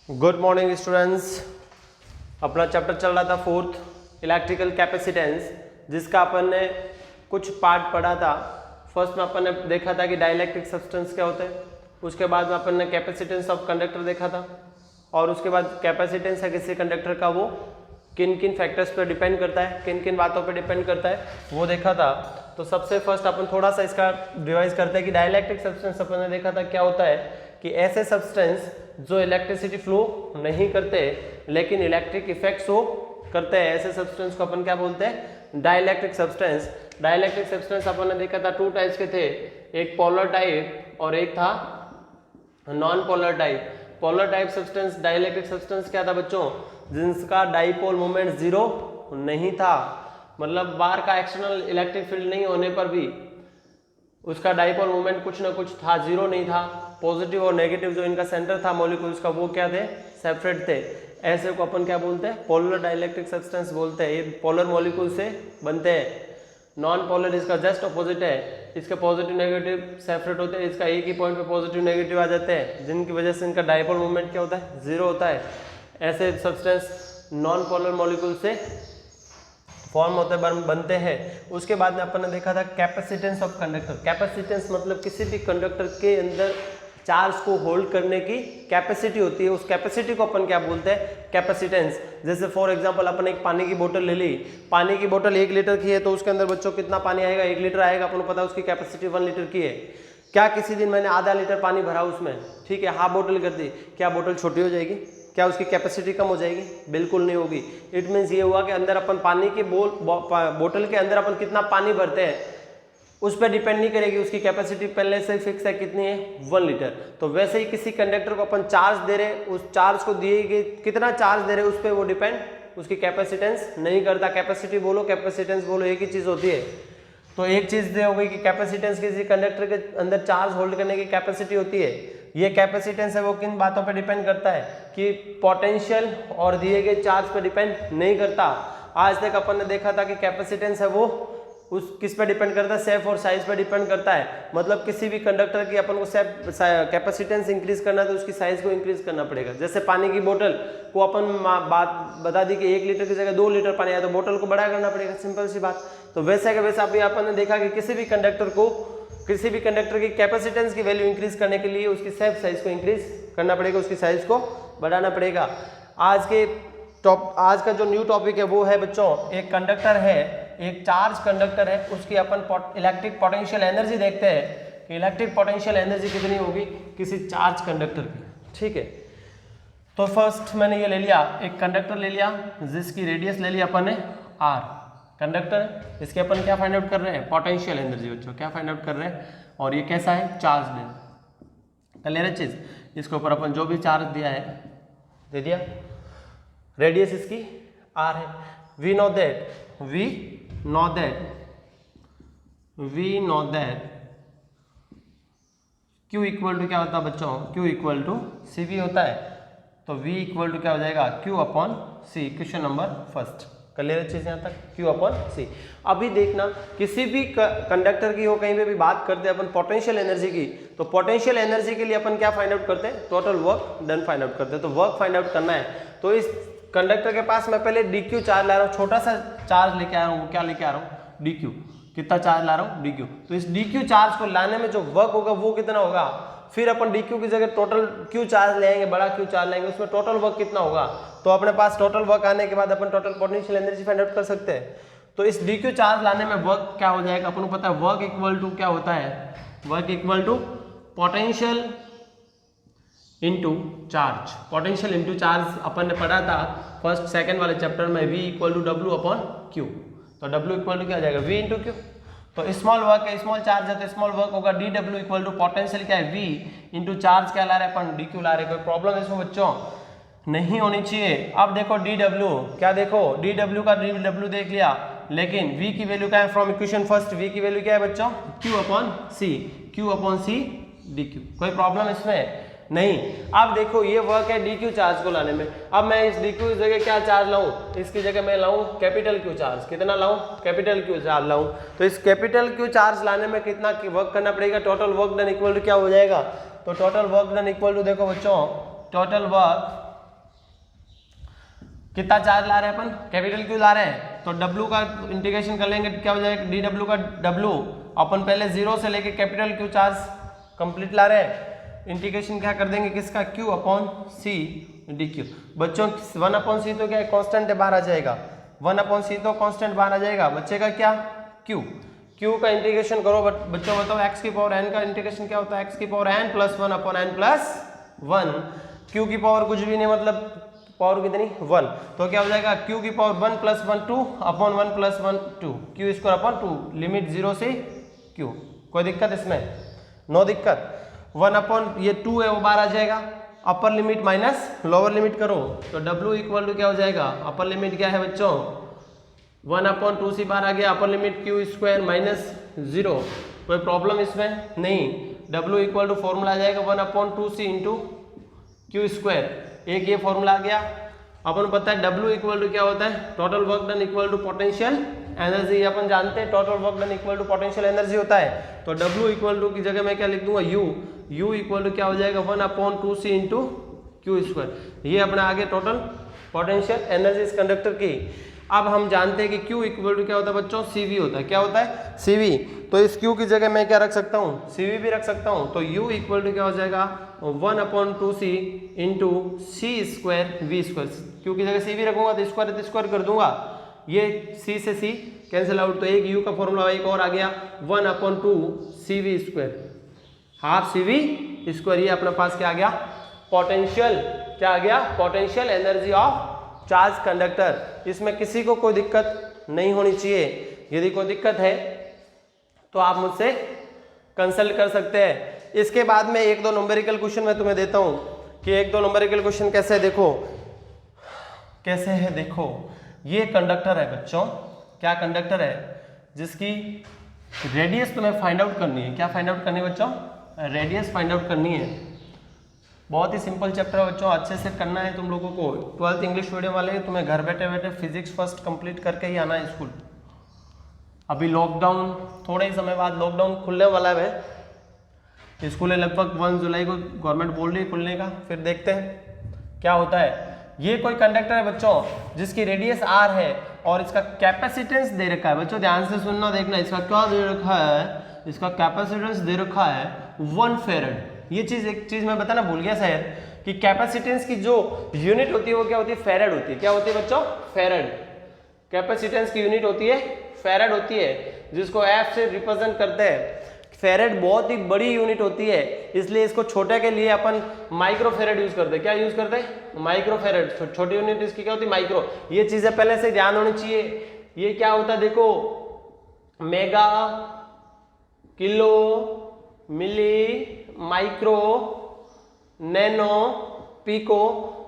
Good morning students. अपना chapter चल रहा था फोर्थ इलेक्ट्रिकल कैपेसिटेंस, जिसका अपन ने कुछ पार्ट पढ़ा था। फर्स्ट में अपन ने देखा था कि डाइलेक्ट्रिक सब्सटेंस क्या होते हैं, उसके बाद में अपन ने कैपेसिटेंस ऑफ कंडक्टर देखा था, और उसके बाद कैपेसिटेंस है किसी कंडक्टर का वो किन किन फैक्टर्स पर डिपेंड करता है, किन किन बातों पर डिपेंड करता है, वो देखा था। तो सबसे फर्स्ट अपन थोड़ा सा इसका रिवाइज करते हैं कि डाइलेक्ट्रिक सब्सटेंस अपन ने देखा था क्या होता है कि ऐसे सब्सटेंस जो इलेक्ट्रिसिटी फ्लो नहीं करते लेकिन इलेक्ट्रिक इफेक्ट शो करते हैं, ऐसे सब्सटेंस को अपन क्या बोलते हैं, डाइलेक्ट्रिक सब्सटेंस। डाइलेक्ट्रिक सब्सटेंस अपन ने देखा था टू टाइप्स के थे, एक पोलर टाइप और एक था non polar type. Polar type substance dielectric substance क्या था बच्चों, जिनका डाइपोल मोमेंट जीरो नहीं था, मतलब बाहर का एक्सटर्नल इलेक्ट्रिक फील्ड नहीं होने पर भी उसका डाइपोल मोमेंट कुछ ना कुछ था, जीरो नहीं था। पॉजिटिव और नेगेटिव जो इनका सेंटर था मॉलिक्यूल्स का वो क्या थे, सेपरेट थे। ऐसे को अपन क्या बोलते हैं, पोलर डाइलेक्ट्रिक सब्सटेंस बोलते हैं। ये पोलर मॉलिक्यूल से बनते हैं। नॉन पोलर इसका जस्ट अपोजिट है, इसके पॉजिटिव नेगेटिव सेपरेट होते हैं, इसका एक ही पॉइंट पे पॉजिटिव नेगेटिव आ जाते हैं, जिनकी वजह से इनका डाइपोल मोमेंट क्या होता है, जीरो होता है। ऐसे सब्सटेंस नॉन पोलर मॉलिक्यूल से फॉर्म होते बनते हैं। उसके बाद में अपन ने देखा था कैपेसिटेंस ऑफ कंडक्टर। कैपेसिटेंस मतलब किसी भी कंडक्टर के अंदर चार्ज को होल्ड करने की कैपेसिटी होती है, उस कैपेसिटी को अपन क्या बोलते हैं, कैपेसिटेंस। जैसे फॉर एग्जांपल अपन एक पानी की बोतल ले ली, पानी की बोतल 1 लीटर की है तो उसके अंदर बच्चों कितना पानी आएगा, 1 लीटर आएगा। अपन को पता है उसकी कैपेसिटी 1 लीटर की है। क्या किसी दिन मैंने आधा लीटर पानी भरा उसमें, ठीक है, हाफ बोतल कर दी, क्या बोतल छोटी हो जाएगी, क्या उसकी कैपेसिटी कम हो जाएगी, बिल्कुल नहीं होगी। इट मीन्स ये हुआ कि अंदर अपन पानी की बोतल के अंदर अपन कितना पानी भरते हैं उस पर डिपेंड नहीं करेगी, उसकी कैपेसिटी पहले से फिक्स है, कितनी है, 1 लीटर। तो वैसे ही किसी कंडक्टर को अपन चार्ज दे रहे, उस चार्ज को दिए गए कितना चार्ज दे रहे उस पर वो डिपेंड उसकी कैपेसिटेंस नहीं करता। कैपेसिटी बोलो कैपेसिटेंस बोलो एक ही चीज होती है। तो एक चीज हो गई कि कैपेसिटेंस किसी कंडक्टर के अंदर चार्ज होल्ड करने की कैपेसिटी होती है। ये कैपेसिटेंस है वो किन बातों पे डिपेंड करता है कि पोटेंशियल और दिए गए चार्ज पे डिपेंड नहीं करता। आज तक अपन ने देखा था कि कैपेसिटेंस है वो उस किस पे डिपेंड करता है, शेप और साइज पे डिपेंड करता है। मतलब किसी भी कंडक्टर की अपन को कैपेसिटेंस इंक्रीज करना है तो उसकी साइज को इंक्रीज करना पड़ेगा। जैसे पानी की बोतल को अपन बात बता दी कि 1 लीटर की जगह 2 लीटर पानी आया तो बोतल को बड़ा करना पड़ेगा, सिंपल सी बात। तो वैसा के वैसा अभी अपन ने देखा कि किसी भी कंडक्टर की कैपेसिटेंस की वैल्यू इंक्रीज करने के लिए उसकी शेप साइज को इंक्रीज करना पड़ेगा, उसकी साइज को बढ़ाना पड़ेगा। आज का जो न्यू टॉपिक है वो है बच्चों, एक कंडक्टर है, एक चार्ज कंडक्टर है, उसकी अपन इलेक्ट्रिक पोटेंशियल एनर्जी देखते हैं कि इलेक्ट्रिक पोटेंशियल एनर्जी कितनी होगी किसी चार्ज कंडक्टर की, ठीक है। तो फर्स्ट मैंने ये ले लिया, एक कंडक्टर ले लिया जिसकी रेडियस ले लिया अपन ने r, कंडक्टर है, इसके अपन क्या फाइंड आउट कर रहे हैं, पोटेंशियल एनर्जी बच्चों, क्या फाइंड आउट कर रहे हैं, और ये कैसा है, चार्ज है, क्लियर चीज। इसके ऊपर अपन जो भी चार्ज दिया है दे दिया, रेडियस इसकी r है। We know that Q equal to क्या होता है बच्चों, Q इक्वल टू CV होता है। तो V इक्वल टू क्या हो जाएगा, Q upon C। Question number first, clear चीज यहाँ तक, Q अपॉन C। अभी देखना किसी भी कंडक्टर की हो, कहीं पे भी बात करते हैं अपन पोटेंशियल एनर्जी की, तो पोटेंशियल एनर्जी के लिए अपन क्या फाइंड आउट करते हैं, total work done find out करते हैं। तो वर्क फाइंड आउट करना है तो इस कंडक्टर के पास मैं पहले dq चार्ज ला रहा हूँ, छोटा सा चार्ज लेके आ रहा हूँ, क्या लेके आ रहा हूँ, dq। कितना चार्ज ला रहा हूँ, dq। तो इस dq चार्ज को लाने में जो वर्क होगा वो कितना होगा, फिर अपन dq की जगह टोटल q चार्ज लेंगे, बड़ा q चार्ज लेंगे, उसमें टोटल वर्क कितना होगा। तो अपने पास टोटल वर्क आने के बाद अपन total potential energy find out कर सकते हैं। तो इस dq चार्ज लाने में वर्क क्या हो जाएगा, अपन को पता है वर्क इक्वल टू क्या होता है, work equal to potential into charge. Potential into charge अपन ने पढ़ा था फर्स्ट सेकंड वाले चैप्टर में, V equal to W upon Q। तो W इक्वल टू क्या आ जाएगा, V इंटू Q। तो स्मॉल वर्क है, स्मॉल चार्ज है तो स्मॉल वर्क होगा dW इक्वल टू पोटेंशियल क्या है, V इंटू चार्ज क्या ला रहे हैं अपन, dQ ला रहे हैं। कोई प्रॉब्लम इसमें बच्चों नहीं होनी चाहिए। अब देखो dW क्या, देखो dW का dW देख लिया, लेकिन V की वैल्यू क्या है, फ्रॉम इक्वेशन फर्स्ट V की वैल्यू क्या है बच्चों, Q अपॉन C dQ। कोई प्रॉब्लम इसमें नहीं। अब देखो ये वर्क है dq चार्ज को लाने में। अब मैं इस dq की जगह क्या चार्ज लाऊं, इसकी जगह मैं लाऊं कैपिटल Q चार्ज। कितना लाऊं, कैपिटल Q चार्ज लाऊं। तो इस कैपिटल Q चार्ज लाने में कितना वर्क करना पड़ेगा, total work done equal to क्या हो जाएगा। तो total work done equal to देखो बच्चों, टोटल वर्क कितना चार्ज ला रहे हैं अपन, कैपिटल क्यू ला रहे हैं, तो W का इंटीग्रेशन कर लेंगे, क्या हो जाएगा dW का W, अपन पहले 0 से लेके कैपिटल क्यू चार्ज कंप्लीट ला रहे हैं, इंटीग्रेशन क्या कर देंगे किसका, Q अपॉन C dQ। बच्चों 1 अपॉन C तो क्या है कांस्टेंट है, बाहर आ जाएगा, 1 अपॉन C तो कांस्टेंट बाहर आ जाएगा, बचेगा क्या Q। Q का इंटीग्रेशन करो, बच्चों बताओ x की पावर n का इंटीग्रेशन क्या होता है, x की power n plus 1 upon n plus 1, Q की पावर कुछ भी नहीं, मतलब पावर कितनी 1, तो क्या हो जाएगा Q की power 1 plus 1 2 upon 1 plus 1 2, Q square upon 2, limit 0 से Q। कोई दिक्कत इसमें, नो दिक्कत। 1 अपॉन ये 2 है वो बाहर आ जाएगा, upper limit minus lower limit करो, तो W इक्वल टू क्या हो जाएगा, अपर लिमिट क्या है बच्चों 1 अपॉन 2C बाहर आ गया, upper limit Q square minus 0, कोई प्रॉब्लम इसमें नहीं। W इक्वल टू फॉर्मूला आ जाएगा 1 upon 2C into Q square, एक ये फॉर्मूला आ गया। अपन पता है W इक्वल टू क्या होता है, total work done equal to potential energy, अपन जानते हैं total work done equal to potential energy होता है, तो W इक्वल टू की जगह मैं क्या लिख दूंगा U इक्वल टू क्या हो जाएगा 1 upon 2C into Q square, ये अपना आगे टोटल पोटेंशियल एनर्जी इस कंडक्टर की। अब हम जानते हैं कि Q इक्वल टू क्या होता है बच्चों, CV होता है, क्या होता है CV, तो इस Q की जगह मैं क्या रख सकता हूँ, CV भी रख सकता हूँ, तो U इक्वल टू क्या हो जाएगा 1 upon 2C into C square V square, Q की जगह CV रखूंगा तो स्क्वायर कर दूंगा, ये C से C कैंसिल आउट, तो एक U का फॉर्मूला एक और आ गया 1 upon 2 CV square, half CV square, ये अपने पास क्या आ गया पोटेंशियल, क्या आ गया potential energy of charge conductor. इसमें किसी को कोई दिक्कत नहीं होनी चाहिए, यदि कोई दिक्कत है तो आप मुझसे कंसल्ट कर सकते हैं। इसके बाद में एक दो नंबरिकल क्वेश्चन मैं तुम्हें देता हूं कि एक दो नंबरिकल क्वेश्चन कैसे है, देखो कैसे है, देखो ये कंडक्टर है बच्चों, क्या कंडक्टर है जिसकी रेडियस तुम्हें फाइंड आउट करनी है, क्या फाइंड आउट करनी है बच्चों, रेडियस फाइंड आउट करनी है। बहुत ही सिंपल चैप्टर है बच्चों, अच्छे से करना है तुम लोगों को, 12th इंग्लिश मीडियम वाले तुम्हें घर बैठे बैठे फिजिक्स फर्स्ट कंप्लीट करके ही आना है स्कूल। अभी लॉकडाउन, थोड़े ही समय बाद लॉकडाउन खुलने वाला है, स्कूलें लगभग 1 जुलाई को गवर्नमेंट बोल रही है खुलने का, फिर देखते हैं क्या होता है। ये कोई कंडक्टर है बच्चों जिसकी रेडियस r है और इसका कैपेसिटेंस दे रखा है, बच्चों ध्यान से सुनना देखना, इसका क्या दे रखा है, इसका कैपेसिटेंस दे रखा है 1 फेरेड। ये चीज एक चीज मैं बताना भूल गया शायद कि कैपेसिटेंस की जो यूनिट होती है वो क्या होती है, फेरेड होती है, क्या होती है बच्चों, फेरेड। कैपेसिटेंस की यूनिट होती है फेरेड होती है, जिसको F से रिप्रेजेंट करते हैं। फेरेड बहुत ही बड़ी यूनिट होती है, इसलिए इसको छोटे के लिए अपन माइक्रो फेरेड यूज करते हैं, क्या यूज करते हैं माइक्रो फेरेड, छोटी यूनिट इसकी क्या होती है माइक्रो। ये चीजें पहले से ध्यान होनी चाहिए। ये क्या होता है देखो, मेगा, किलो, मिली, माइक्रो, नैनो, पिको,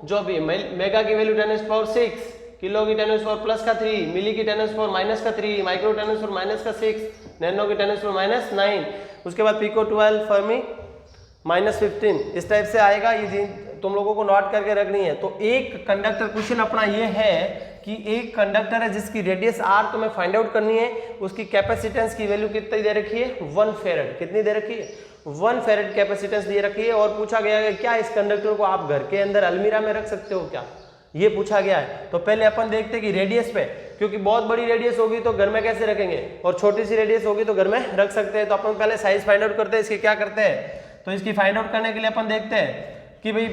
जो भी, मेगा की वैल्यू 10⁻⁶, किलो की 10⁻+3, मिली की 10⁻⁻3, माइक्रो 10⁻⁻6, नैनो की 10⁻⁹, उसके बाद पिको 12, फर्मी -15, इस टाइप से आएगा। ये तुम लोगों को नोट करके रखनी है। तो एक कंडक्टर क्वेश्चन अपना ये है कि एक कंडक्टर है जिसकी रेडियस r तुम्हें फाइंड आउट करनी है, उसकी कैपेसिटेंस की वैल्यू कितनी दे रखी है 1 फेरेड, कितनी दे रखी है 1 फेरेड कैपेसिटेंस दे रखी है। और पूछा गया है क्या इस कंडक्टर को आप घर के अंदर अलमीरा में रख सकते हो क्या, ये पूछा गया है। तो पहले अपन देखते हैं कि रेडियस पे, क्योंकि बहुत बड़ी रेडियस होगी तो घर में कैसे रखेंगे, और छोटी सी रेडियस होगी तो घर में रख सकते हैं। तो अपन पहले साइज फाइंड आउट करते हैं, इसकी क्या करते हैं, तो इसकी फाइंड आउट करने के लिए अपन देखते हैं कि भाई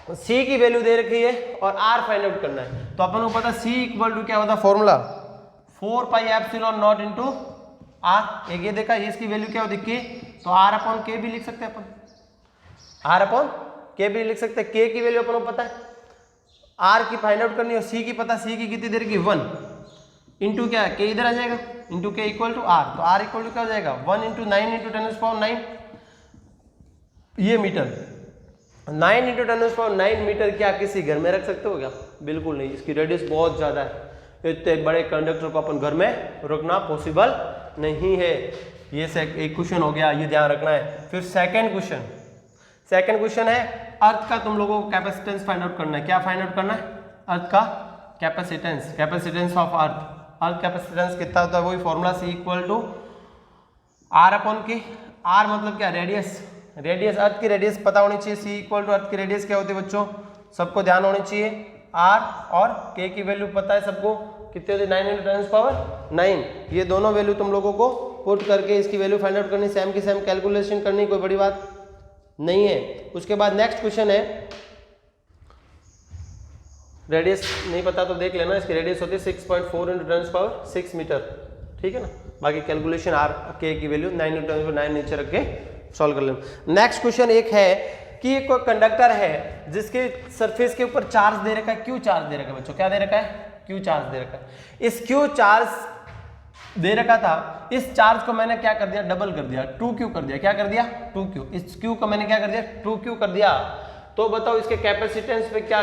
C की वैल्यू दे रखी है और R फाइंड आउट करना है। तो अपन को पता C इक्वल टू क्या होता है फॉर्मूला 4πε0 इंटू R। एक ये देखा, इसकी वैल्यू क्या होती है K, तो R/K भी लिख सकते हैं अपन, R/K भी लिख सकते हैं। K की वैल्यू अपन को पता है, R की फाइंड आउट करनी है, C की पता, C की कितनी देर की 1 इंटू क्या K इधर आ जाएगा, into K equal to R, तो R इक्वल टू क्या हो जाएगा 1 इंटू 9 इंटू 10⁻⁹, ये मीटर 9 इंटू 10⁻⁹ मीटर क्या किसी घर में रख सकते हो क्या, बिल्कुल नहीं, इसकी रेडियस बहुत ज्यादा है, इतने बड़े कंडक्टर को अपन घर में रखना पॉसिबल नहीं है। ये एक क्वेश्चन हो गया, ये ध्यान रखना है। फिर सेकंड क्वेश्चन है अर्थ का, तुम लोगों को कैपेसिटेंस फाइंड आउट करना है। क्या फाइंड आउट करना है, अर्थ का कैपेसिटेंस ऑफ अर्थ कैपेसिटेंस कितना होता है, वही formula C equal to R/K। R मतलब क्या, रेडियस अर्थ की रेडियस पता होनी चाहिए। C इक्वल टू अर्थ की रेडियस क्या होती है बच्चों, सबको ध्यान होनी चाहिए, आर और के की वैल्यू पता है सबको, कितने होती है 9 × 10⁹ 9। ये दोनों वैल्यू तुम लोगों को पुट करके इसकी वैल्यू फाइंड आउट करनी, सेम की सेम कैलकुलेशन करनी, कोई बड़ी बात नहीं है। उसके बाद नेक्स्ट क्वेश्चन है, रेडियस नहीं पता तो देख लेना, इसकी रेडियस होती है 6.4 × 10⁶ मीटर, ठीक है ना। बाकी कैलकुलेशन आर के की वैल्यू 9 × 10⁹ नीचे रख के सॉल्व कर लेना। नेक्स्ट क्वेश्चन एक है कि एक कंडक्टर है जिसके सरफेस के ऊपर चार्ज दे रखा है, क्यू चार्ज दे रखा है बच्चों, क्या दे रखा है, क्यू चार्ज दे रखा है। इस क्यू चार्ज दे रखा था, इस चार्ज को मैंने क्या कर दिया, डबल कर दिया, 2q कर दिया, क्या कर दिया 2q, इस q को मैंने क्या कर दिया 2q कर दिया। तो बताओ इसके कैपेसिटेंस पे क्या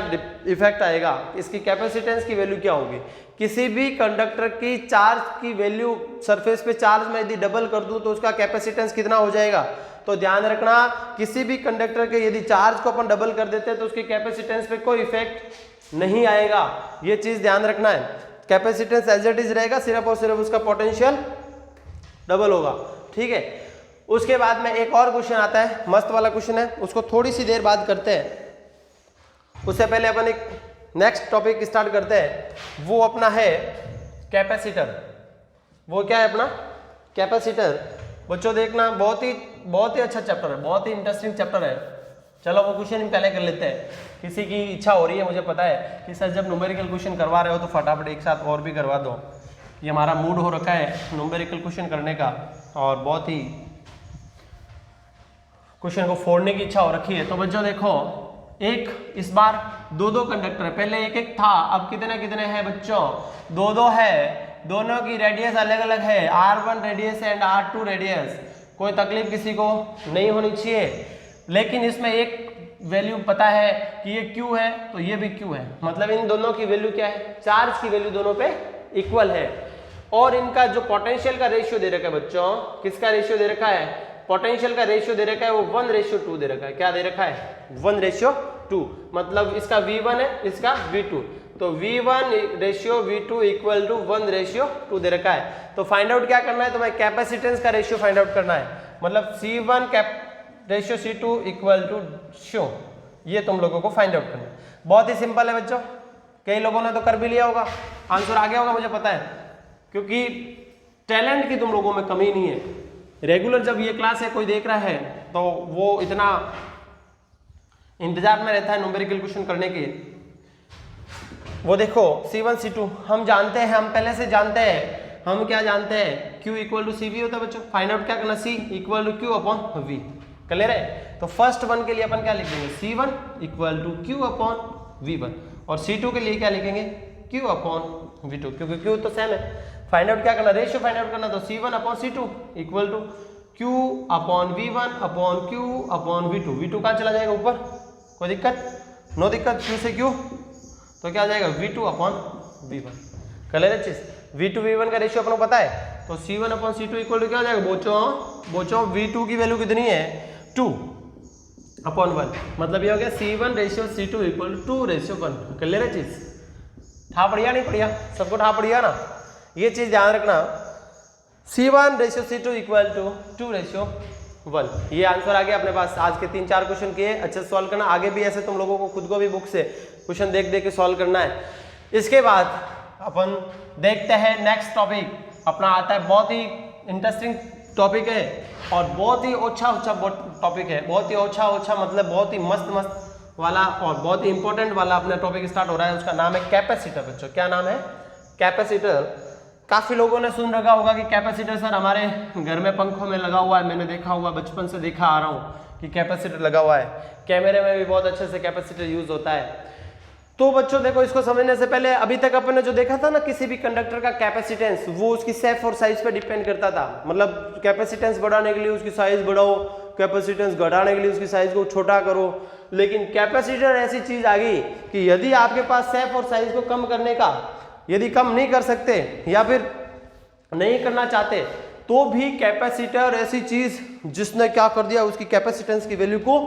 इफेक्ट आएगा, इसकी कैपेसिटेंस की वैल्यू क्या होगी। किसी भी कंडक्टर की चार्ज की वैल्यू सरफेस पे चार्ज में यदि डबल कर दूं तो उसका कैपेसिटेंस कितना हो जाएगा। तो ध्यान रखना, किसी भी कंडक्टर के यदि चार्ज को अपन डबल कर देते हैं तो उसकी कैपेसिटेंस पे कोई इफेक्ट नहीं आएगा, ये चीज ध्यान रखना है। कैपेसिटेंस एज इट इज रहेगा, सिर्फ और सिर्फ उसका पोटेंशियल डबल होगा, ठीक है। उसके बाद में एक और क्वेश्चन आता है, मस्त वाला क्वेश्चन है, उसको थोड़ी सी देर बाद करते हैं। उससे पहले अपन एक नेक्स्ट टॉपिक स्टार्ट करते हैं, वो अपना है कैपेसिटर। वो क्या है अपना कैपेसिटर। बच्चों देखना, बहुत ही अच्छा चैप्टर है, बहुत ही इंटरेस्टिंग चैप्टर है। चलो वो क्वेश्चन पहले कर लेते हैं। किसी की इच्छा हो रही है, मुझे पता है कि सर जब न्यूमेरिकल क्वेश्चन करवा रहे हो तो फटाफट एक साथ और भी करवा दो। ये हमारा मूड हो रखा है न्यूमेरिकल क्वेश्चन करने का, और बहुत ही क्वेश्चन को फोड़ने की इच्छा हो रखी है। तो बच्चों देखो, एक इस बार दो कंडक्टर है, पहले एक था, अब कितने हैं बच्चों, दो है। दोनों की रेडियस अलग अलग है, r1 radius and r2 radius. कोई तकलीफ किसी को नहीं होनी चाहिए, लेकिन इसमें एक वैल्यू पता है कि ये q है तो ये भी q है, मतलब इन दोनों की वैल्यू क्या है, चार्ज की वैल्यू दोनों पे इक्वल है। और इनका जो पोटेंशियल का रेशियो दे रखा है बच्चों, किसका रेशियो दे रखा है, पोटेंशियल का रेशियो दे रखा है, वो 1:2 दे रखा है। क्या दे रखा है 1:2, मतलब इसका v1 है, इसका v2, तो v1:v2 इक्वल टू 1:2 दे रखा है। तो फाइंड आउट क्या करना है, तो मैं कैपेसिटेंस का रेशियो फाइंड आउट करना है, मतलब C1 ratio C2 equal to show, ये तुम लोगों को फाइंड आउट करना है। बहुत ही सिंपल है बच्चों, कई लोगों ने तो कर भी लिया होगा, आंसर आ गया होगा मुझे पता है, क्योंकि टैलेंट की तुम लोगों में कमी नहीं है। रेगुलर जब ये क्लास है कोई देख रहा है तो वो इतना इंतजार में रहता है न्यूमेरिकल क्वेश्चन करने के। वो देखो C1 C2 हम जानते हैं, हम पहले से जानते हैं, हम क्या जानते हैं, Q इक्वल टू CV होता है बच्चों। फाइंड आउट क्या करना, C equal to Q upon V, clear है। तो फर्स्ट वन के लिए अपन क्या लिखेंगे, C1 equal to Q upon V1, और C2 के लिए क्या लिखेंगे, Q अपॉन V2, क्योंकि Q तो सेम है। फाइंड आउट क्या करना, रेशियो फाइंड आउट करना, तो C1 upon C2 equal to Q upon V1 upon Q upon V2। V2 कहाँ चला जाएगा ऊपर, कोई दिक्कत, नो दिक्कत, Q से Q तो क्या आ जाएगा V2 अपॉन V1, क्लियर है चीज। V2 V1 का रेशियो अपने को पता है, तो C1 upon C2 equal to क्या हो जाएगा बोचो V2 की वैल्यू कितनी है 2 अपॉन 1, मतलब ये हो गया C1 ratio C2 equal to 2:1, clear है चीज। था बढ़िया नहीं बढ़िया, सबको था बढ़िया ना, ये चीज ध्यान रखना। C1 ratio C2 equal to 2:1, ये आंसर आ गया अपने पास। आज के 3-4 क्वेश्चन किए, अच्छे से सॉल्व करना, आगे भी ऐसे तुम लोगों को खुद को भी बुक से क्वेश्चन देख देख के सॉल्व करना है। इसके बाद अपन देखते हैं नेक्स्ट टॉपिक अपना आता है, बहुत ही इंटरेस्टिंग टॉपिक है और बहुत ही अच्छा टॉपिक है, बहुत ही अच्छा मतलब बहुत ही मस्त वाला और बहुत ही इंपॉर्टेंट वाला अपना टॉपिक स्टार्ट हो रहा है। उसका नाम है कैपेसिटर बच्चों। क्या नाम है, कैपेसिटर। काफी लोगों ने सुन रखा होगा कि कैपेसिटर सर हमारे घर में पंखों में लगा हुआ है, मैंने देखा हुआ, बचपन से देखा आ रहा हूँ कि कैपेसिटर लगा हुआ है, कैमरे में भी बहुत अच्छे से कैपेसिटर यूज होता है। तो बच्चों देखो, इसको समझने से पहले अभी तक अपन ने जो देखा था ना, किसी भी कंडक्टर का कैपेसिटेंस वो उसकी शेप और साइज पे डिपेंड करता था, मतलब कैपेसिटेंस बढ़ाने के लिए उसकी साइज बढ़ाओ, कैपेसिटेंस घटाने के लिए उसकी साइज को छोटा करो। लेकिन कैपेसिटर ऐसी चीज आ गई कि यदि आपके पास शेप और साइज को कम करने का, यदि कम नहीं कर सकते या फिर नहीं करना चाहते, तो भी कैपेसिटर ऐसी चीज जिसने क्या कर दिया, उसकी कैपेसिटेंस की वैल्यू को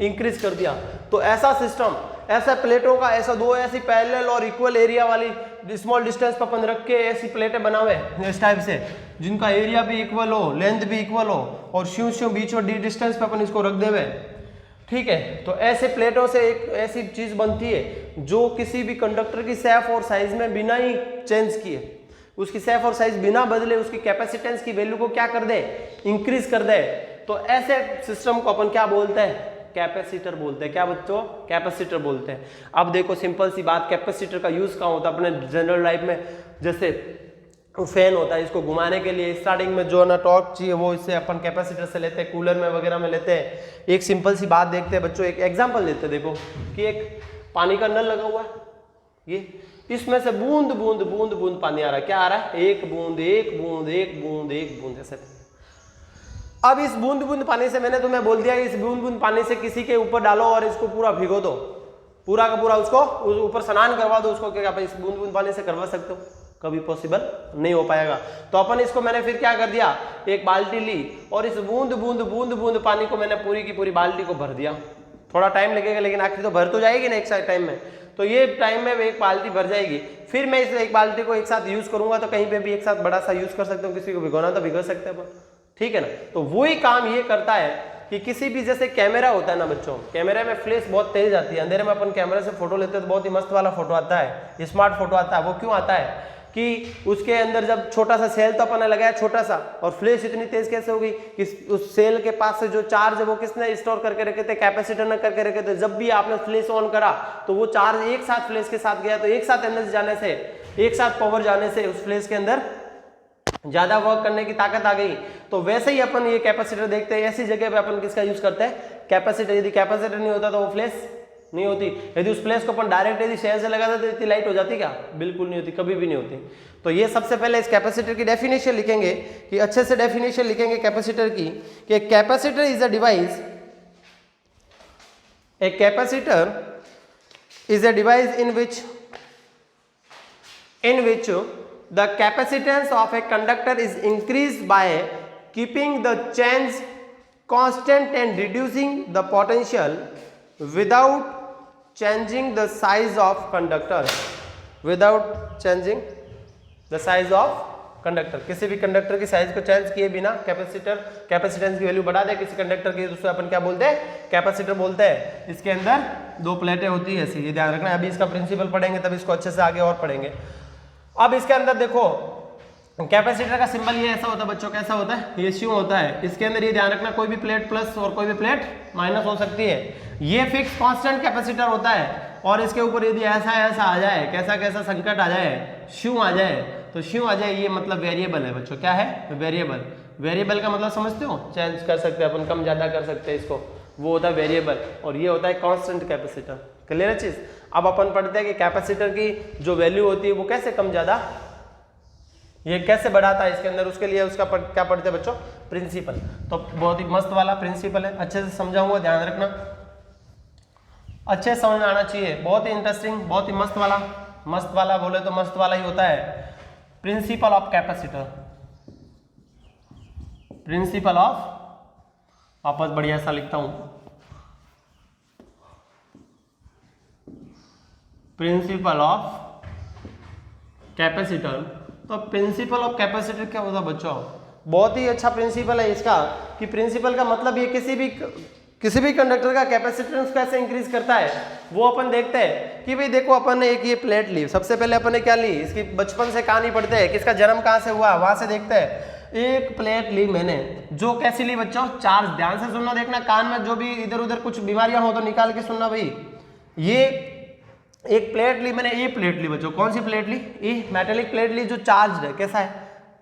इंक्रीज कर दिया। तो ऐसा सिस्टम, ऐसा प्लेटों का, ऐसा दो ऐसी पैरेलल और इक्वल एरिया वाली स्मॉल डिस्टेंस पर अपन रख के ऐसी प्लेटें बनावे इस टाइप से, जिनका एरिया भी इक्वल हो, लेंथ भी इक्वल हो, और श्यू बीच और डी डिस्टेंस पे अपन इसको रख देवे, ठीक है। तो ऐसे प्लेटों से एक ऐसी चीज बनती है जो किसी भी कंडक्टर की शेप और साइज में बिना ही चेंज किए, उसकी शेप और साइज बिना बदले उसकी कैपेसिटेंस की वैल्यू को क्या कर दे, इंक्रीज कर दे। तो ऐसे सिस्टम को अपन क्या बोलते हैं, कैपेसिटर बोलते हैं। क्या बच्चों, कैपेसिटर बोलते हैं। अब देखो सिंपल सी बात, कैपेसिटर का यूज कहाँ होता है अपने जनरल लाइफ में। जैसे फैन होता है, इसको घुमाने के लिए स्टार्टिंग में जो ना टॉर्क चाहिए वो इससे अपन कैपेसिटर से लेते हैं, कूलर में वगैरह में लेते हैं। एक सिंपल सी बात देखते हैं बच्चों, एक एग्जांपल लेते हैं। देखो कि एक पानी का नल लगा हुआ है, ये इसमें से बूंद बूंद बूंद बूंद पानी आ रहा है। क्या आ रहा है, एक बूंद एक बूंद एक बूंद एक बूंद ऐसे। अब इस बूंद बूंद पानी से मैंने तुम्हें बोल दिया कि इस बूंद बूंद पानी से किसी के ऊपर डालो और इसको पूरा भिगो दो, पूरा का पूरा उसको ऊपर स्नान करवा दो उसको, क्या इस बूंद बूंद पानी से करवा सकते हो? कभी पॉसिबल नहीं हो पाएगा। तो अपन इसको मैंने फिर क्या कर दिया, एक बाल्टी ली और इस बूंद बूंद बूंद बूंद पानी को मैंने पूरी की पूरी बाल्टी को भर दिया। थोड़ा टाइम लगेगा लेकिन आखिर तो भर तो जाएगी ना एक साथ टाइम में। तो ये टाइम में एक बाल्टी भर जाएगी। फिर मैं इस एक बाल्टी को एक साथ यूज करूंगा तो कहीं पे भी एक साथ बड़ा सा यूज कर सकता हूँ, किसी को भिगोना तो भिगो सकते हैं, ठीक है ना। तो वही काम ये करता है कि किसी भी, जैसे कैमरा होता है ना बच्चों, कैमरे में फ्लैश बहुत तेज आती है, अंधेरे में अपन कैमरे से फोटो लेते हैं तो बहुत ही मस्त वाला फोटो आता है, स्मार्ट फोटो आता है। वो क्यों आता है कि उसके अंदर जब छोटा सा सेल तो अपन ने लगाया छोटा सा, और फ्लैश इतनी तेज कैसे होगी कि उस सेल के पास से जो चार्ज है वो किसने स्टोर करके रखे थे, कैपेसिटर ने करके रखे थे। जब भी आपने फ्लैश ऑन करा तो वो चार्ज एक साथ फ्लैश के साथ गया, तो एक साथ एनर्जी जाने से, एक साथ पावर जाने से उस फ्लैश के अंदर ज्यादा वर्क करने की ताकत आ गई। तो वैसे ही अपन ये कैपेसिटर देखते हैं, ऐसी जगह पे अपन किसका यूज करते हैं, कैपेसिटर। यदि कैपेसिटर नहीं होता तो वो फ्लैश नहीं होती। यदि उस फ्लैश को अपन डायरेक्ट यदि शेल से लगाते तो इतनी लाइट हो जाती क्या, बिल्कुल नहीं होती, कभी भी नहीं होती। तो ये सबसे पहले इस कैपेसिटर की डेफिनेशन लिखेंगे, कि अच्छे से डेफिनेशन लिखेंगे कैपेसिटर की, कि capacitor is a device, a capacitor is a device in which the capacitance of a conductor is increased by keeping the change constant and reducing the potential without changing the size of conductor, without changing the size of conductor. किसी भी conductor की size को change किए बिना capacitor capacitance की value बढ़ा दे किसी conductor की, तो अपन क्या बोलते हैं, कैपेसिटर बोलते हैं। इसके अंदर दो प्लेटें होती है ऐसी, ये ध्यान रखना। अभी इसका प्रिंसिपल पढ़ेंगे तब इसको अच्छे से आगे और पढ़ेंगे। अब इसके अंदर देखो कैपेसिटर का सिंबल ये ऐसा होता है बच्चों, कैसा होता है, ये श्यू होता है। इसके अंदर ये ध्यान रखना कोई भी प्लेट प्लस और कोई भी प्लेट माइनस हो सकती है। ये फिक्स कांस्टेंट कैपेसिटर होता है, और इसके ऊपर यदि ऐसा ऐसा आ जाए, कैसा कैसा संकट आ जाए, श्यू आ जाए, तो श्यू आ जाए, ये मतलब वेरिएबल है बच्चों। क्या है, वेरिएबल। वेरिएबल का मतलब समझते हो, चेंज कर सकते हैं अपन, कम ज्यादा कर सकते हैं इसको, वो होता है वेरिएबल। और ये होता है कांस्टेंट कैपेसिटर। क्लियर है चीज। अब अपन पढ़ते हैं कि कैपेसिटर की जो वैल्यू होती है वो कैसे कम ज्यादा, ये कैसे बढ़ाता है इसके अंदर, उसके लिए उसका क्या पढ़ते हैं बच्चों, प्रिंसिपल। तो बहुत ही मस्त वाला प्रिंसिपल है, अच्छे से समझाऊंगा, ध्यान रखना, अच्छे से समझ में आना चाहिए। बहुत ही इंटरेस्टिंग, बहुत ही मस्त वाला, मस्त वाला बोले तो मस्त वाला ही होता है principle of capacitor. Principle of, वापस बढ़िया सा लिखता हूं, प्रिंसिपल ऑफ कैपेसिटर। तो प्रिंसिपल ऑफ कैपेसिटर क्या होता है बच्चों, बहुत ही अच्छा प्रिंसिपल है इसका, कि प्रिंसिपल का मतलब ये किसी भी कंडक्टर का कैपेसिटेंस कैसे इंक्रीज करता है वो अपन देखते हैं। कि भाई देखो अपन ने एक ये प्लेट ली, सबसे पहले अपन ने क्या ली, इसकी बचपन से कहानी पढ़ते हैं, किसका जन्म कहाँ से हुआ वहां से देखते हैं। एक प्लेट ली मैंने, जो कैसी ली बच्चों, चार्ज। ध्यान से सुनना, देखना कान में जो भी इधर उधर कुछ बीमारियां हो तो निकाल के सुनना भाई। ये एक प्लेट ली मैंने, ये प्लेट ली बच्चों, कौन सी प्लेट ली, ये मेटेलिक प्लेट ली जो चार्ज है। कैसा है,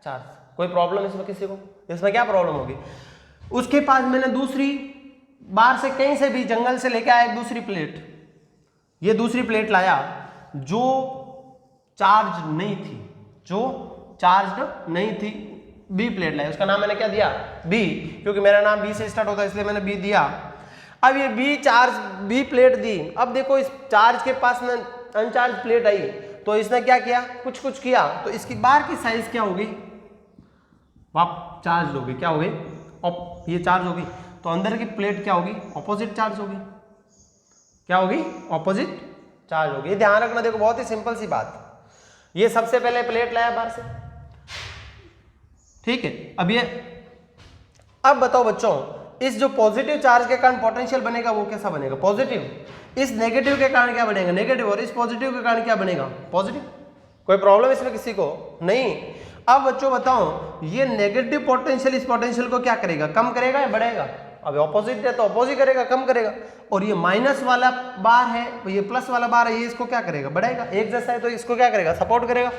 चार्ज। कोई प्रॉब्लम इसमें किसी को, इसमें क्या प्रॉब्लम होगी। उसके पास मैंने दूसरी, बाहर से कहीं से भी जंगल से लेके आया एक दूसरी प्लेट, ये दूसरी प्लेट लाया जो चार्ज नहीं थी, जो चार्ज नहीं थी, बी प्लेट लाया, उसका नाम मैंने क्या दिया, बी, क्योंकि मेरा नाम बी से स्टार्ट होता है इसलिए मैंने बी दिया। अब ये बी प्लेट दी। अब देखो इस चार्ज के पास में अनचार्ज प्लेट आई, तो इसने क्या किया, कुछ किया, तो इसकी बाहर की साइज क्या होगी, वाप चार्ज होगी, क्या होगी, ये चार्ज होगी, तो अंदर की प्लेट क्या होगी, ऑपोजिट चार्ज होगी। क्या होगी, ऑपोजिट चार्ज होगी। ध्यान रखना, देखो बहुत ही सिंपल सी बात, ये सबसे पहले प्लेट लाया बाहर से, ठीक है। अब बताओ बच्चों, इस जो पॉजिटिव चार्ज के कारण पोटेंशियल बनेगा वो कैसा बनेगा, पॉजिटिव। इस नेगेटिव के कारण क्या बनेगा, नेगेटिव। और इस पॉजिटिव के कारण क्या बनेगा, पॉजिटिव। कोई प्रॉब्लम इसमें किसी को नहीं। अब बच्चों बताओ, ये नेगेटिव पोटेंशियल इस पोटेंशियल को क्या करेगा, कम करेगा या बढ़ाएगा। अब ऑपोजिट है तो ऑपोजिट करेगा, कम करेगा। और ये माइनस वाला बार है, ये प्लस वाला बार है, ये इसको क्या करेगा, बढ़ाएगा। एक जैसा है तो इसको क्या करेगा, सपोर्ट करेगा।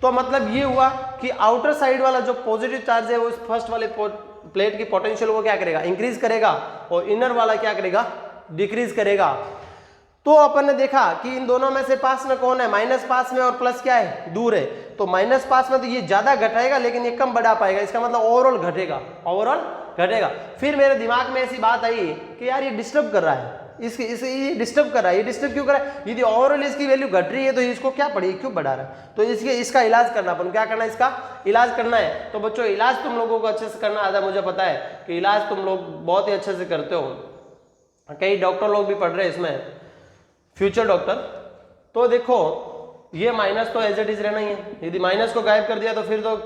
तो मतलब ये हुआ कि आउटर साइड वाला जो पॉजिटिव चार्ज है वो इस फर्स्ट वाले प्लेट की पोटेंशियल को क्या करेगा, इंक्रीज करेगा, और इनर वाला क्या करेगा, डिक्रीज करेगा। तो अपन ने देखा कि इन दोनों में से पास में कौन है, माइनस पास में और प्लस क्या है, दूर है। तो माइनस पास में तो ये ज्यादा घटाएगा लेकिन ये कम बढ़ा पाएगा, इसका मतलब ओवरऑल घटेगा, ओवरऑल घटेगा। फिर मेरे दिमाग में ऐसी बात आई कि यार ये डिस्टर्ब कर रहा है, ये डिस्टर्ब कर रहा है। ये डिस्टर्ब क्यों कर रहा है, यदि ओवरऑल इसकी वैल्यू घट रही है तो इसको क्या पड़ी, क्यों बढ़ा रहा है। तो इसका इलाज करना, अपन क्या करना है, इसका इलाज करना है। तो बच्चों इलाज तुम लोगों को अच्छे से करना आता है, मुझे पता है कि इलाज तुम लोग बहुत ही अच्छे से करते हो। कई डॉक्टर लोग भी पढ़ रहे हैं इसमें, फ्यूचर डॉक्टर। तो देखो ये माइनस तो एज इट इज रहना ही है। यदि माइनस को गायब कर दिया तो फिर तो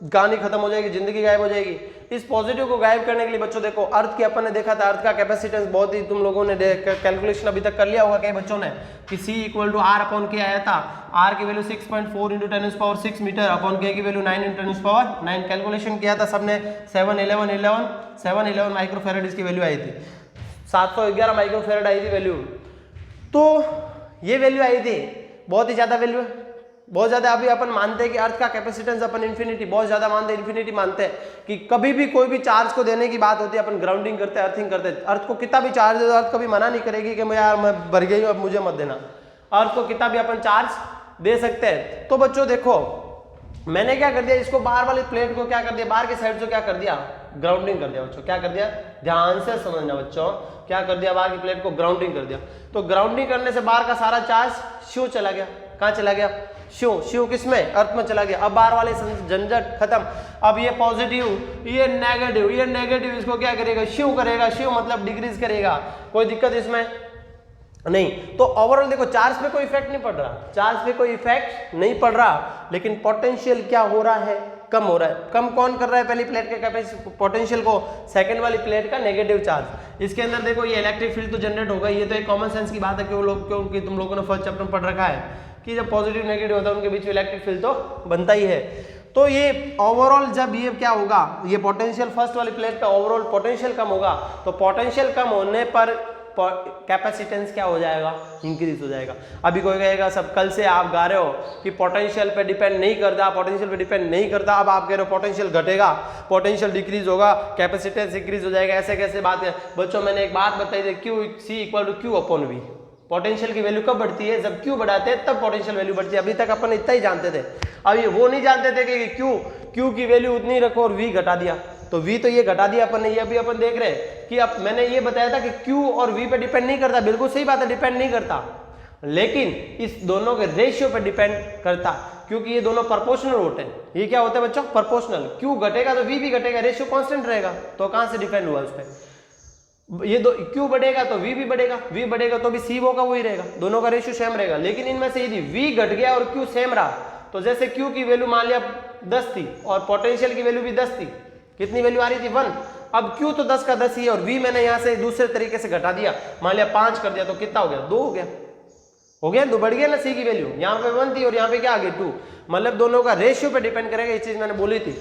कहानी खत्म हो जाएगी, जिंदगी गायब हो जाएगी। इस पॉजिटिव को गायब करने के लिए बच्चों देखो, अर्थ की अपन ने देखा था, अर्थ का कैपेसिटेंस बहुत ही तुम लोगों ने कैलकुलेशन अभी तक कर लिया होगा कई बच्चों ने, कि C = R/K आया था। R की वैल्यू 6.4 × 10⁻6 मीटर, अपॉन K की वैल्यू 9 × 10⁻9 कैलकुलेशन किया था सबने। 711 माइक्रोफेरेड इसकी वैल्यू आई थी, 711 माइक्रोफेरेड आई थी वैल्यू। तो ये वैल्यू आई थी, बहुत ही ज्यादा वैल्यू है, बहुत ज्यादा। अभी अपन मानते हैं कि अर्थ का कैपेसिटेंस अपन इन्फिनिटी बहुत ज्यादा मानते हैं, इन्फिनिटी मानते हैं कि कभी भी कोई भी चार्ज को देने की बात होती है अपन ग्राउंडिंग करते हैं, अर्थिंग करते हैं। अर्थ को कितना भी चार्ज दे दो, अर्थ कभी मना नहीं करेगी कि मैं भर गई हूं अब मुझे मत देना। अर्थ को कितना भी अपन चार्ज दे सकते हैं। तो बच्चों देखो मैंने क्या कर दिया, इसको बाहर वाली प्लेट को क्या कर दिया, बाहर की साइड से क्या कर दिया, ग्राउंडिंग कर दिया। बच्चों क्या कर दिया, ध्यान से समझना बच्चों, क्या कर दिया, बाहर की प्लेट को ग्राउंडिंग कर दिया। तो ग्राउंडिंग करने से बाहर का सारा चार्ज शिव चला गया, कहाँ चला गया, शिव किसमें, अर्थ में चला गया। अब बाहर वाले झंझट खत्म। अब ये पॉजिटिव, ये नेगेटिव इसको क्या करेगा, शिव करेगा। शिव मतलब डिक्रीज करेगा, कोई दिक्कत इसमें नहीं। तो ओवरऑल देखो चार्ज पे कोई इफेक्ट नहीं पड़ रहा, चार्ज पे कोई इफेक्ट नहीं पड़ रहा, लेकिन पोटेंशियल क्या हो रहा है, कम हो रहा है। कम कौन कर रहा है, पहली प्लेट के कैपेसिटी पोटेंशियल को, सेकंड वाली प्लेट का नेगेटिव चार्ज। इसके अंदर देखो ये इलेक्ट्रिक फील्ड तो जनरेट होगा, ये तो एक कॉमन सेंस की बात है क्योंकि तुम लोगों ने फर्स्ट चैप्टर में पढ़ रखा है कि जब पॉजिटिव नेगेटिव होता है उनके बीच में इलेक्ट्रिक फील्ड तो बनता ही है। तो ये ओवरऑल जब ये क्या होगा, ये पोटेंशियल फर्स्ट वाली प्लेट का ओवरऑल पोटेंशियल कम होगा, तो पोटेंशियल कम होने पर कैपेसिटेंस क्या हो जाएगा, इंक्रीज हो जाएगा। अभी कोई कहेगा सब कल से आप गा रहे हो कि पोटेंशियल पे डिपेंड नहीं करता, पोटेंशियल पे डिपेंड नहीं करता, अब आप कह रहे हो पोटेंशियल घटेगा, पोटेंशियल डिक्रीज होगा, कैपेसिटेंस इंक्रीज हो जाएगा, ऐसे कैसे बात है। बच्चों मैंने एक बात बताई थी, C = Q/V। पोटेंशियल की वैल्यू कब बढ़ती है, जब Q बढ़ाते हैं तब पोटेंशियल वैल्यू बढ़ती है। अभी तक अपन इतना ही जानते थे, अभी वो नहीं जानते थे कि Q की वैल्यू उतनी रखो और V घटा दिया, तो V तो ये घटा दिया अपन ने। ये अभी अपन देख रहे हैं कि अब मैंने ये बताया था कि Q और V पे डिपेंड नहीं करता, बिल्कुल सही बात है, डिपेंड नहीं करता, लेकिन इस दोनों के रेशियो पे डिपेंड करता, क्योंकि ये दोनों प्रोपोर्शनल होते हैं। ये क्या होता है बच्चों, प्रोपोर्शनल। Q घटेगा तो V भी घटेगा, रेशियो कांस्टेंट रहेगा, तो कहां से डिपेंड हुआ उस पर। ये दो Q बढ़ेगा तो V भी बढ़ेगा, V बढ़ेगा तो भी C होगा वही रहेगा, दोनों का रेशियो सेम रहेगा। लेकिन इनमें से यदि V घट गया और Q सेम रहा, तो जैसे Q की वैल्यू मान लिया 10 थी और पोटेंशियल की वैल्यू भी 10 थी, कितनी वैल्यू आ रही थी 1। अब Q तो 10 का 10 ही है और V मैंने यहां से दूसरे तरीके से घटा दिया, मान लिया 5 कर दिया, तो कितना हो गया, 2 हो गया, तो बढ़ गया ना C की वैल्यू। यहाँ पे 1 थी और यहाँ पे क्या आ गई 2, मतलब दोनों का रेशियो पे डिपेंड करेगा, ये चीज मैंने बोली थी।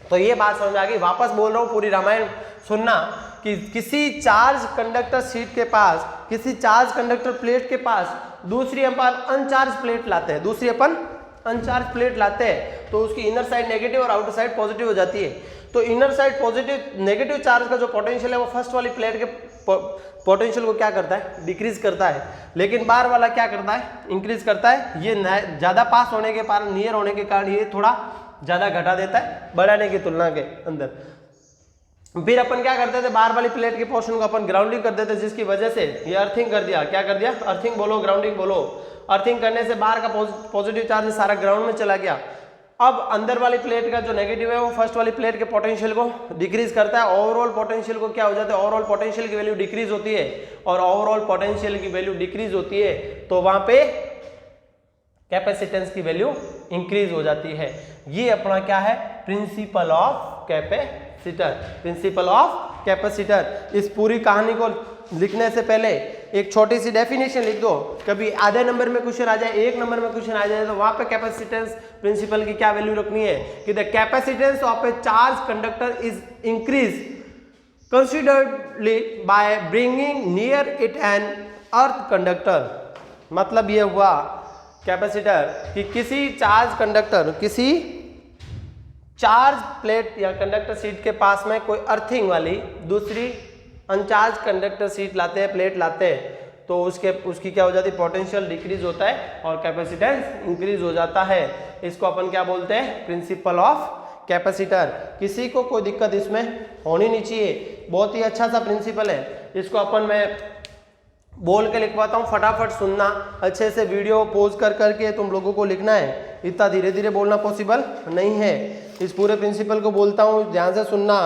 तो ये बात समझ आ गई, वापस बोल रहा हूँ, पूरी रामायण सुनना कि किसी चार्ज कंडक्टर शीट के पास, किसी चार्ज कंडक्टर प्लेट के पास दूसरी अपन अनचार्ज प्लेट लाते हैं, दूसरी अपन अनचार्ज प्लेट लाते हैं, तो उसकी इनर साइड नेगेटिव और आउटर साइड पॉजिटिव हो जाती है। तो inner side positive negative charge का जो पोटेंशियल है वो फर्स्ट वाली प्लेट के पोटेंशियल को क्या करता है, डिक्रीज करता है, लेकिन बाहर वाला क्या करता है, इंक्रीज करता है। ये ज्यादा पास होने के कारण, नियर होने के कारण ये थोड़ा ज्यादा घटा देता है बढ़ाने की तुलना के अंदर। फिर अपन क्या करते थे, बाहर वाली प्लेट के पोर्शन को अपन ग्राउंडिंग कर देते, जिसकी वजह से ये अर्थिंग कर दिया। क्या कर दिया, अर्थिंग बोलो, ग्राउंडिंग बोलो। अर्थिंग करने से बाहर का पॉजिटिव चार्ज सारा ग्राउंड में चला गया। अब अंदर वाली प्लेट का जो नेगेटिव है वो फर्स्ट वाली प्लेट के पोटेंशियल को डिक्रीज करता है। ओवरऑल पोटेंशियल को क्या हो जाता है, ओवरऑल पोटेंशियल की वैल्यू डिक्रीज होती है, और ओवरऑल पोटेंशियल की वैल्यू डिक्रीज होती है तो वहां पे कैपेसिटेंस की वैल्यू इंक्रीज हो जाती है। ये अपना क्या है, principle of capacitance capacitor, principle of capacitor. इस पूरी कहानी को लिखने से पहले एक छोटी सी डेफिनेशन लिख दो। कभी आधे नंबर में क्वेश्चन आ जाए, 1 नंबर में क्वेश्चन आ जाए, तो वहां पे कैपेसिटेंस प्रिंसिपल की क्या वैल्यू रखनी है कि the capacitance of A charge conductor is increase considerably by bringing near it an earth conductor। मतलब ये हुआ कैपेसिटर कि किसी चार्ज कंडक्टर, किसी चार्ज प्लेट या कंडक्टर सीट के पास में कोई अर्थिंग वाली दूसरी अनचार्ज कंडक्टर सीट लाते हैं, प्लेट लाते हैं, तो उसकी क्या हो जाती है, पोटेंशियल डिक्रीज होता है और कैपेसिटेंस इंक्रीज हो जाता है। इसको अपन क्या बोलते हैं, प्रिंसिपल ऑफ कैपेसिटर। किसी को कोई दिक्कत इसमें होनी नहीं चाहिए, बहुत ही अच्छा सा प्रिंसिपल है। इसको अपन मैं बोल के लिखवाता हूँ, फटाफट सुनना, अच्छे से वीडियो पॉज कर करके तुम लोगों को लिखना है, इतना धीरे धीरे बोलना पॉसिबल नहीं है। इस पूरे प्रिंसिपल को बोलता हूँ, ध्यान से सुनना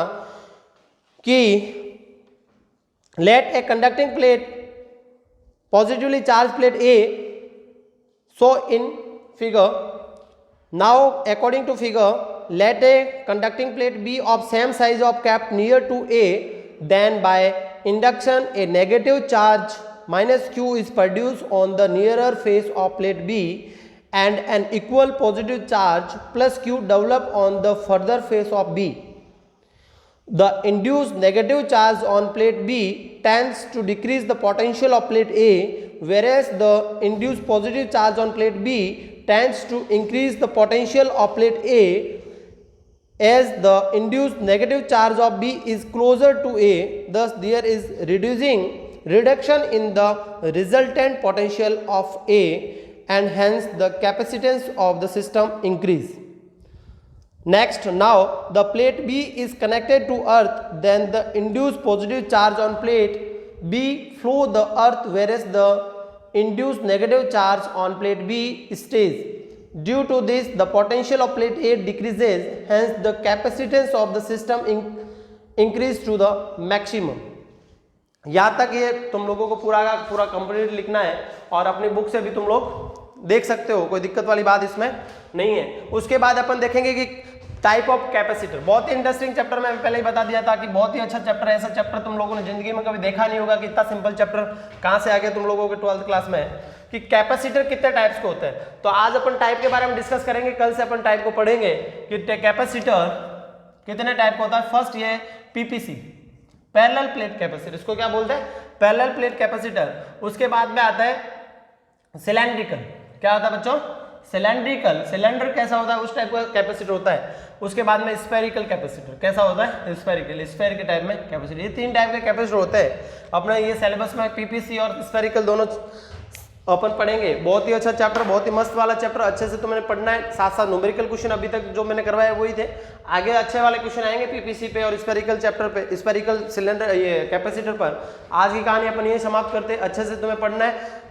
कि let a conducting plate positively charge plate A, so in figure, now according to figure let a conducting plate be of same size of kept near to A, then by induction a negative charge minus Q is produced on the nearer face of plate B and an equal positive charge plus Q develop on the further face of B. The induced negative charge on plate B tends to decrease the potential of plate A, whereas the induced positive charge on plate B tends to increase the potential of plate A, as the induced negative charge of B is closer to A, thus there is reduction in the resultant potential of A, and hence the capacitance of the system increase. Next, now the plate B is connected to earth, then the induced positive charge on plate B flow the earth, whereas the induced negative charge on plate B stays. Due to this, the potential of plate A decreases, hence the capacitance of the system increase to the maximum। यहाँ तक ये तुम लोगों को पूरा का पूरा complete लिखना है और अपनी बुक से भी तुम लोग देख सकते हो, कोई दिक्कत वाली बात इसमें नहीं है। उसके बाद अपन देखेंगे कि टाइप ऑफ कैपेसिटर, बहुत ही इंटरेस्टिंग चैप्टर, मैं पहले ही बता दिया था कि बहुत ही अच्छा चैप्टर है। ऐसा चैप्टर तुम लोगों ने जिंदगी में कभी देखा नहीं होगा कि इतना सिंपल चैप्टर कहाँ से आ गया तुम लोगों के 12th क्लास में, कि कैपेसिटर कितने टाइप्स के होते हैं। तो आज अपन टाइप के बारे में डिस्कस करेंगे, कल से अपन टाइप को पढ़ेंगे कि कैपेसिटर कितने टाइप का होता है। फर्स्ट ये पीपीसी, पैरेलल प्लेट कैपेसिटर, इसको क्या बोलते हैं, पैरेलल प्लेट कैपेसिटर। उसके बाद में आता है सिलेंड्रिकल, क्या होता है बच्चों, सिलेंड्रिकल, सिलेंडर कैसा होता है उस टाइप का कैपेसिटर होता है। उसके बाद में स्फेरिकल कैपेसिटर, कैसा होता है, स्फेरिकल, स्फेयर के टाइप में कैपेसिटर। ये 3 टाइप के कैपेसिटर होते हैं। अपना ये सिलेबस में पीपीसी और स्फेरिकल दोनों अपन पढ़ेंगे। बहुत ही अच्छा चैप्टर, बहुत ही मस्त वाला चैप्टर, अच्छे से तुम्हें पढ़ना है। साथ साथ न्यूमेरिकल क्वेश्चन अभी तक जो मैंने करवाए वही थे, आगे अच्छे वाले क्वेश्चन आएंगे पीपीसी पे और स्फेरिकल चैप्टर पे, स्फेरिकल सिलेंडर ये कैपेसिटर पर। आज की कहानी अपन ये समाप्त करते हैं, अच्छे से तुम्हें पढ़ना है।